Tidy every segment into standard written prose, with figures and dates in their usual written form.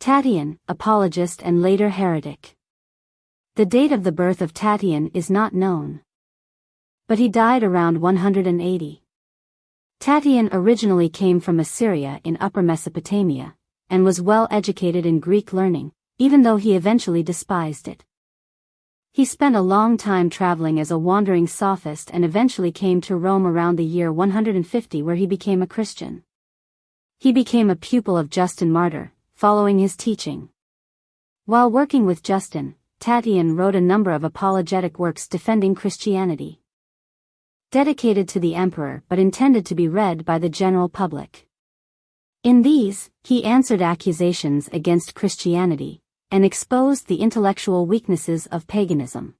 Tatian, Apologist and later Heretic. The date of the birth of Tatian is not known, but he died around 180. Tatian originally came from Assyria in Upper Mesopotamia, and was well educated in Greek learning, even though he eventually despised it. He spent a long time traveling as a wandering sophist and eventually came to Rome around the year 150, where he became a Christian. He became a pupil of Justin Martyr, following his teaching. While working with Justin, Tatian wrote a number of apologetic works defending Christianity, dedicated to the emperor but intended to be read by the general public. In these, he answered accusations against Christianity, and exposed the intellectual weaknesses of paganism.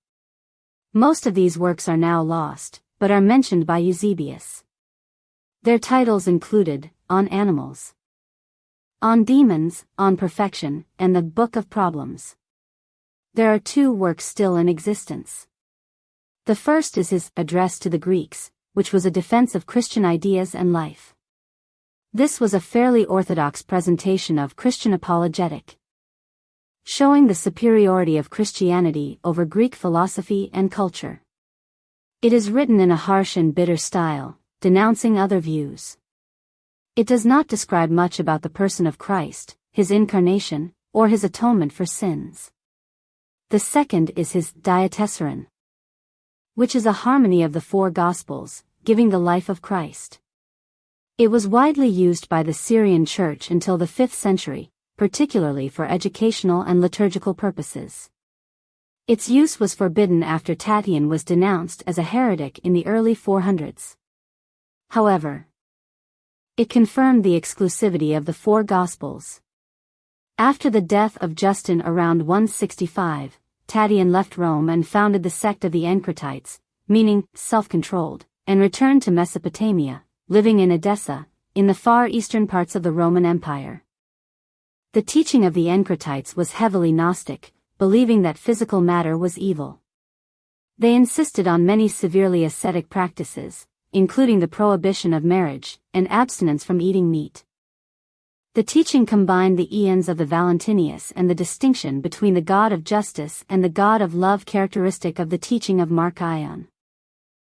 Most of these works are now lost, but are mentioned by Eusebius. Their titles included, On Animals, On Demons, On Perfection, and the Book of Problems. There are two works still in existence. The first is his Address to the Greeks, which was a defense of Christian ideas and life. This was a fairly orthodox presentation of Christian apologetic, showing the superiority of Christianity over Greek philosophy and culture. It is written in a harsh and bitter style, denouncing other views. It does not describe much about the person of Christ, his incarnation, or his atonement for sins. The second is his Diatessaron, which is a harmony of the four Gospels, giving the life of Christ. It was widely used by the Syrian Church until the 5th century, particularly for educational and liturgical purposes. Its use was forbidden after Tatian was denounced as a heretic in the early 400s. However, it confirmed the exclusivity of the four Gospels. After the death of Justin around 165, Tatian left Rome and founded the sect of the Encratites, meaning self-controlled, and returned to Mesopotamia, living in Edessa, in the far eastern parts of the Roman Empire. The teaching of the Encratites was heavily Gnostic, believing that physical matter was evil. They insisted on many severely ascetic practices, including the prohibition of marriage, and abstinence from eating meat. The teaching combined the aeons of the Valentinius and the distinction between the God of justice and the God of love characteristic of the teaching of Mark Ion.